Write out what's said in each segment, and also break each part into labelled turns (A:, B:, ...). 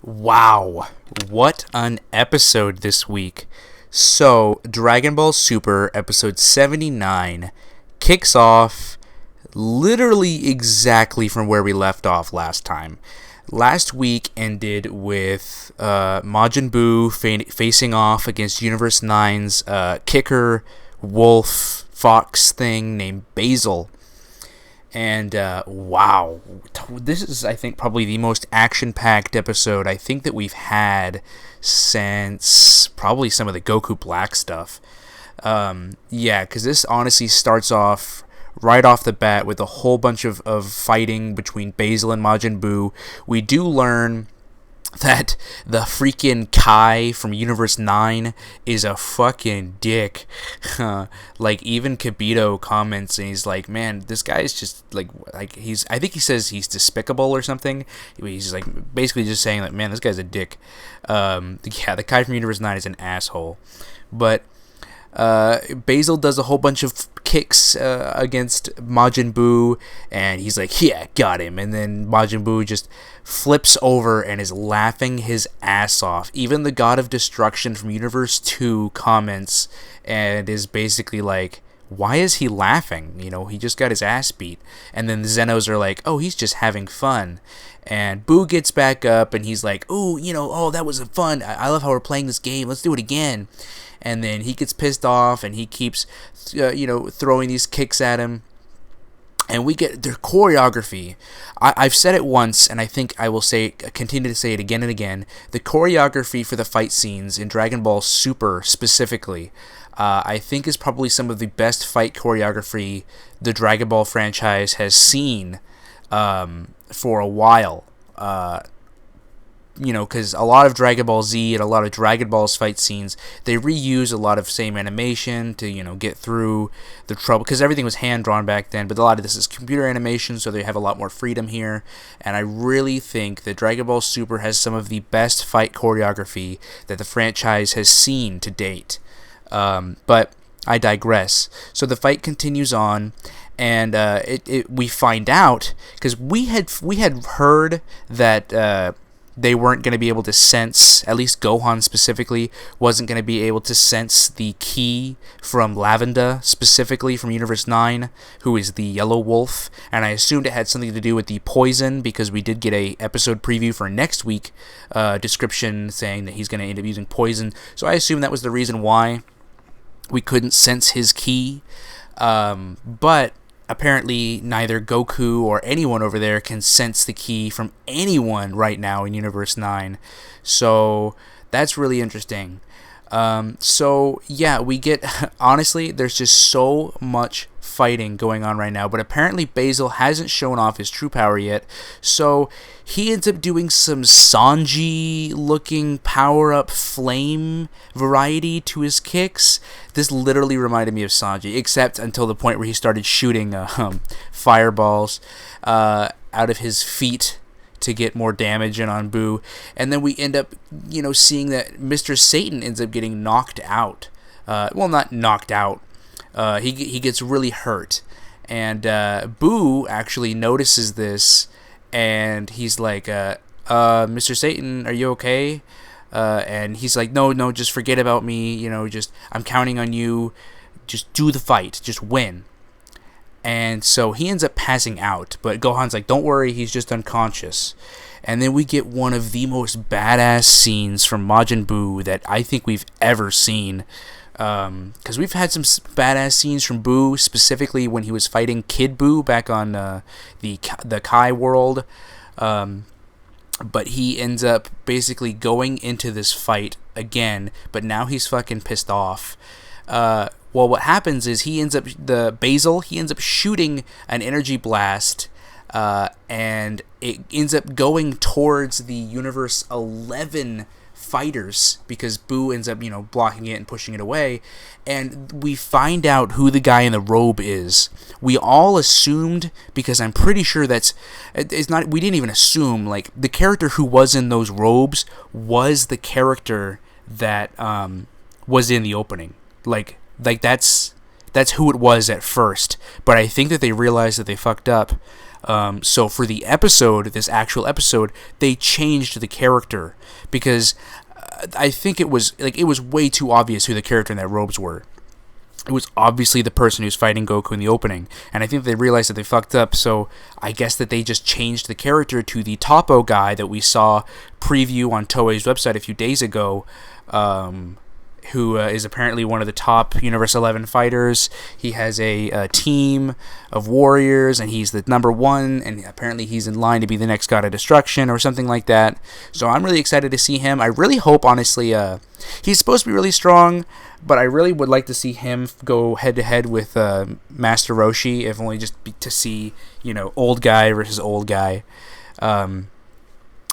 A: Wow, what an episode this week. So, Dragon Ball Super episode 79 kicks off literally exactly from where we left off last time. Last week ended with Majin Buu facing off against Universe Nine's kicker, wolf, fox thing named Basil. And wow, this is, I think, probably the most action-packed episode I think that we've had since probably some of the Goku Black stuff. Yeah, because this honestly starts off right off the bat with a whole bunch of fighting between Basil and Majin Buu. We do learn that the freaking Kai from Universe 9 is a fucking dick. Like, even Kibito comments and he's like, man, this guy is just like he's, I think he says he's despicable or something. He's like basically just saying that, man, this guy's a dick. Yeah, the Kai from Universe 9 is an asshole. But Basil does a whole bunch of kicks against Majin Buu, and he's like, yeah, got him. And then Majin Buu just flips over and is laughing his ass off. Even the God of Destruction from Universe 2 comments and is basically like, why is he laughing? You know, he just got his ass beat. And then the Zenos are like, oh, he's just having fun. And Boo gets back up and he's like, oh, that was fun. I love how we're playing this game. Let's do it again. And then he gets pissed off and he keeps, throwing these kicks at him. And we get their choreography. I've said it once, and I think I will continue to say it again and again. The choreography for the fight scenes in Dragon Ball Super specifically, I think is probably some of the best fight choreography the Dragon Ball franchise has seen for a while. Because a lot of Dragon Ball Z and a lot of Dragon Ball's fight scenes, they reuse a lot of same animation to, get through the trouble, because everything was hand-drawn back then, but a lot of this is computer animation, so they have a lot more freedom here, and I really think that Dragon Ball Super has some of the best fight choreography that the franchise has seen to date. But I digress. So the fight continues on, and we find out, because we had heard that they weren't going to be able to sense, at least Gohan specifically, wasn't going to be able to sense the ki from Lavenda, specifically from Universe 9, who is the Yellow Wolf, and I assumed it had something to do with the poison, because we did get a episode preview for next week, description saying that he's going to end up using poison, so I assumed that was the reason why we couldn't sense his ki, but apparently neither Goku or anyone over there can sense the ki from anyone right now in Universe 9. So that's really interesting. So yeah, we get, honestly, there's just so much fighting going on right now, but apparently Basil hasn't shown off his true power yet, so he ends up doing some Sanji looking power up flame variety to his kicks. This literally reminded me of Sanji, except until the point where he started shooting fireballs out of his feet to get more damage in on Boo, and then we end up, seeing that Mr. Satan ends up getting knocked out. Well, not knocked out. He gets really hurt, and Boo actually notices this, and he's like, Mr. Satan, are you okay? And he's like, no, just forget about me. I'm counting on you. Just do the fight. Just win. And so he ends up passing out, but Gohan's like, don't worry, he's just unconscious. And then we get one of the most badass scenes from Majin Buu that I think we've ever seen. Because we've had some badass scenes from Buu, specifically when he was fighting Kid Buu back on the Kai world. But he ends up basically going into this fight again, but now he's fucking pissed off. Well, what happens is he ends up shooting an energy blast, and it ends up going towards the Universe 11 fighters, because Boo ends up, blocking it and pushing it away, and we find out who the guy in the robe is. We all assumed, because I'm pretty sure we didn't even assume, like, the character who was in those robes was the character that was in the opening. Like that's who it was at first, but I think that they realized that they fucked up. So for the episode, this actual episode, they changed the character because I think it was way too obvious who the character in that robes were. It was obviously the person who's fighting Goku in the opening, and I think they realized that they fucked up, so I guess that they just changed the character to the Topo guy that we saw preview on Toei's website a few days ago, who is apparently one of the top Universe 11 fighters. He has a team of warriors, and he's the number one, and apparently he's in line to be the next God of Destruction or something like that. So I'm really excited to see him. I really hope, honestly, he's supposed to be really strong, but I really would like to see him go head-to-head with Master Roshi, if only just to see, old guy versus old guy.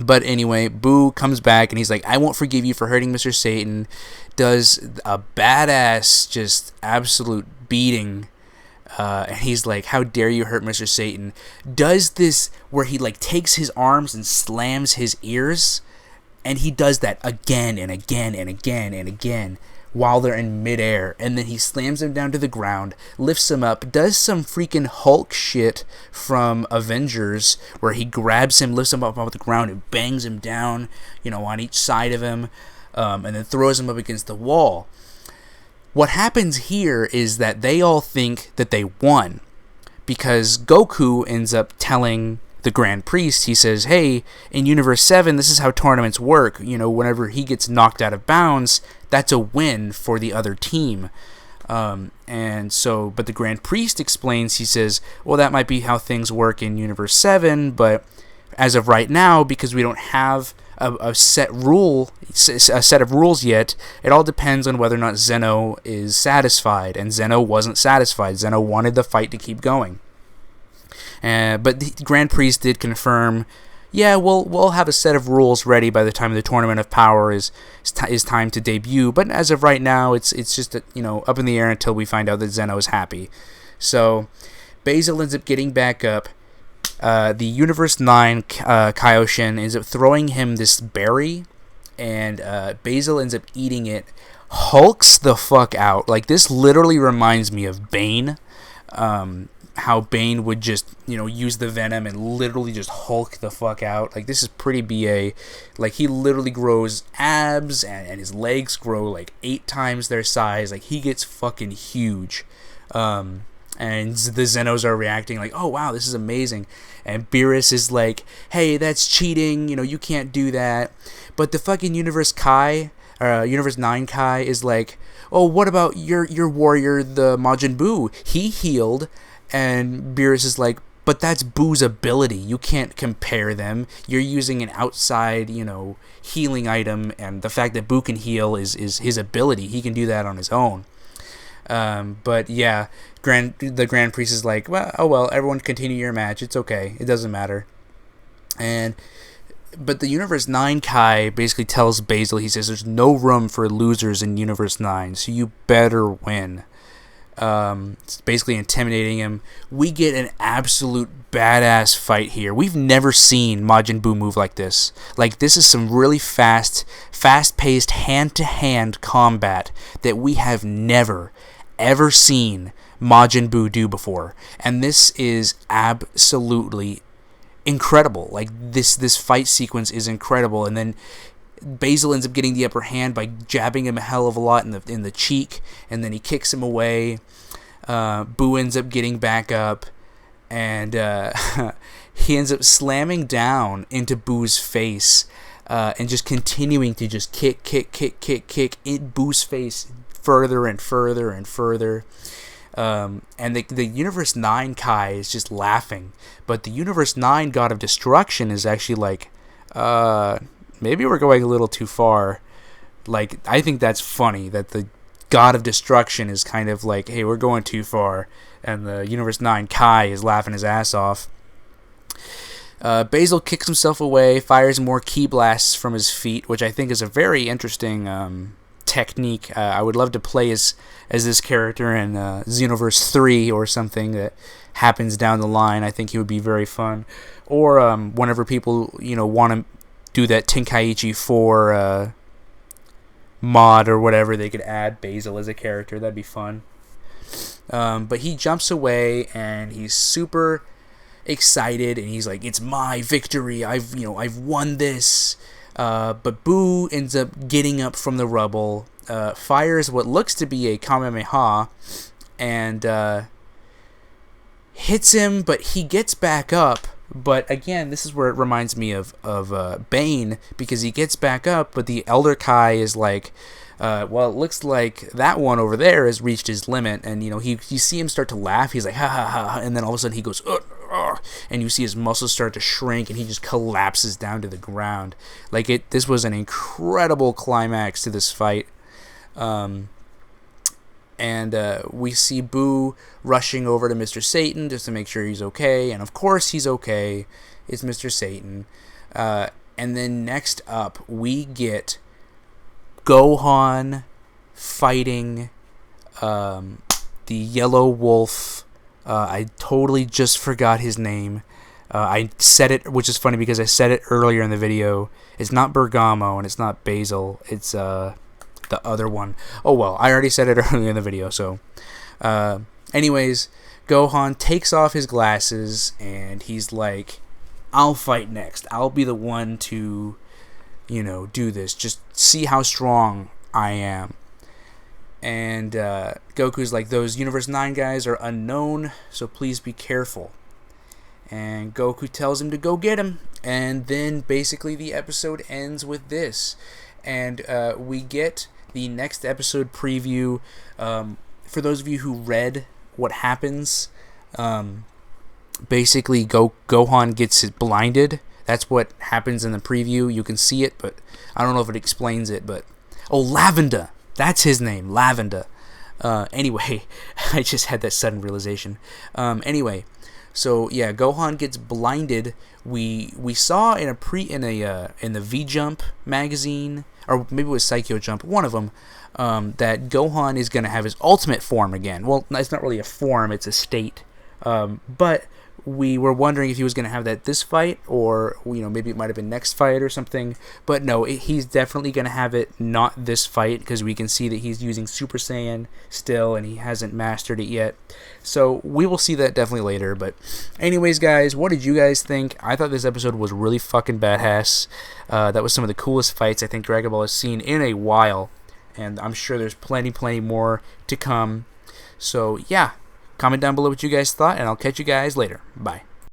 A: But anyway, Buu comes back and he's like, I won't forgive you for hurting Mr. Satan. Does a badass, just absolute beating. And he's like, how dare you hurt Mr. Satan. Does this where he takes his arms and slams his ears. And he does that again and again and again and again while they're in midair. And then he slams him down to the ground, lifts him up, does some freaking Hulk shit from Avengers where he grabs him, lifts him up off the ground, and bangs him down, on each side of him, and then throws him up against the wall. What happens here is that they all think that they won because Goku ends up telling the Grand Priest, he says, hey, in Universe 7, this is how tournaments work. Whenever he gets knocked out of bounds, that's a win for the other team. But the Grand Priest explains, he says, well, that might be how things work in Universe 7, but as of right now, because we don't have a set of rules yet, it all depends on whether or not Zeno is satisfied, and Zeno wasn't satisfied. Zeno wanted the fight to keep going. But the Grand Priest did confirm, yeah, we'll have a set of rules ready by the time the Tournament of Power is time to debut. But as of right now, it's just up in the air until we find out that Zeno is happy. So Basil ends up getting back up. The Universe 9 Kaioshin ends up throwing him this berry, and Basil ends up eating it. Hulks the fuck out. This literally reminds me of Bane. How Bane would just, use the venom and literally just Hulk the fuck out. This is pretty BA. He literally grows abs and his legs grow 8 times their size. He gets fucking huge. And the Zenos are reacting oh, wow, this is amazing. And Beerus is like, hey, that's cheating. You can't do that. But the fucking Universe 9 Kai is like, oh, what about your warrior, the Majin Buu? He healed. And Beerus is like, but that's Buu's ability. You can't compare them. You're using an outside, healing item, and the fact that Buu can heal is his ability. He can do that on his own. But yeah, the Grand Priest is like, well, everyone continue your match. It's okay. It doesn't matter. But the Universe 9 Kai basically tells Basil, he says, there's no room for losers in Universe 9, so you better win. It's basically intimidating him. We get an absolute badass fight here. We've never seen Majin Buu move like this. This is some really fast-paced, hand-to-hand combat that we have never, ever seen Majin Buu do before. And this is absolutely incredible. This fight sequence is incredible. And then Basil ends up getting the upper hand by jabbing him a hell of a lot in the cheek, and then he kicks him away. Buu ends up getting back up, and he ends up slamming down into Buu's face, and just continuing to just kick in Buu's face further and further and further. And the Universe 9 Kai is just laughing, but the Universe 9 God of Destruction is actually like, maybe we're going a little too far. I think that's funny that the God of Destruction is kind of like, hey, we're going too far, and the Universe 9 Kai is laughing his ass off. Basil kicks himself away, fires more ki blasts from his feet, which I think is a very interesting technique. I would love to play as this character in Xenoverse 3 or something that happens down the line. I think he would be very fun. Or whenever people want to do that Tenkaichi 4 mod or whatever, they could add Basil as a character. That'd be fun. But he jumps away, and he's super excited, and he's like, "It's my victory. I've won this." But Buu ends up getting up from the rubble, fires what looks to be a Kamehameha, and hits him. But he gets back up. But again, this is where it reminds me of Bane, because he gets back up, but the Elder Kai is like, well, it looks like that one over there has reached his limit, and you see him start to laugh. He's like, ha ha ha, and then all of a sudden he goes, and you see his muscles start to shrink, and he just collapses down to the ground. Like this was an incredible climax to this fight. And we see Buu rushing over to Mr. Satan just to make sure he's okay. And of course he's okay. It's Mr. Satan. And then next up, we get Gohan fighting the Yellow Wolf. I totally just forgot his name. I said it, which is funny because I said it earlier in the video. It's not Bergamo and it's not Basil. It's the other one. Oh well, I already said it earlier in the video. So anyways, Gohan takes off his glasses and he's like, I'll fight next. I'll be the one to do this. Just see how strong I am. And Goku's like, those Universe 9 guys are unknown, so please be careful. And Goku tells him to go get him. And then basically the episode ends with this. And we get the next episode preview. For those of you who read what happens, basically Gohan gets blinded. That's what happens in the preview. You can see it, but I don't know if it explains it. But Lavender, that's his name, Lavender. Anyway, I just had that sudden realization. Anyway, so yeah, Gohan gets blinded. We saw in the V Jump magazine, or maybe it was Psycho Jump, one of them, that Gohan is going to have his ultimate form again. Well, it's not really a form, it's a state. But we were wondering if he was going to have that this fight, or maybe it might have been next fight or something. But no, he's definitely going to have it not this fight, because we can see that he's using Super Saiyan still, and he hasn't mastered it yet. So we will see that definitely later. But anyways, guys, what did you guys think? I thought this episode was really fucking badass. That was some of the coolest fights I think Dragon Ball has seen in a while, and I'm sure there's plenty more to come. So yeah, comment down below what you guys thought, and I'll catch you guys later. Bye.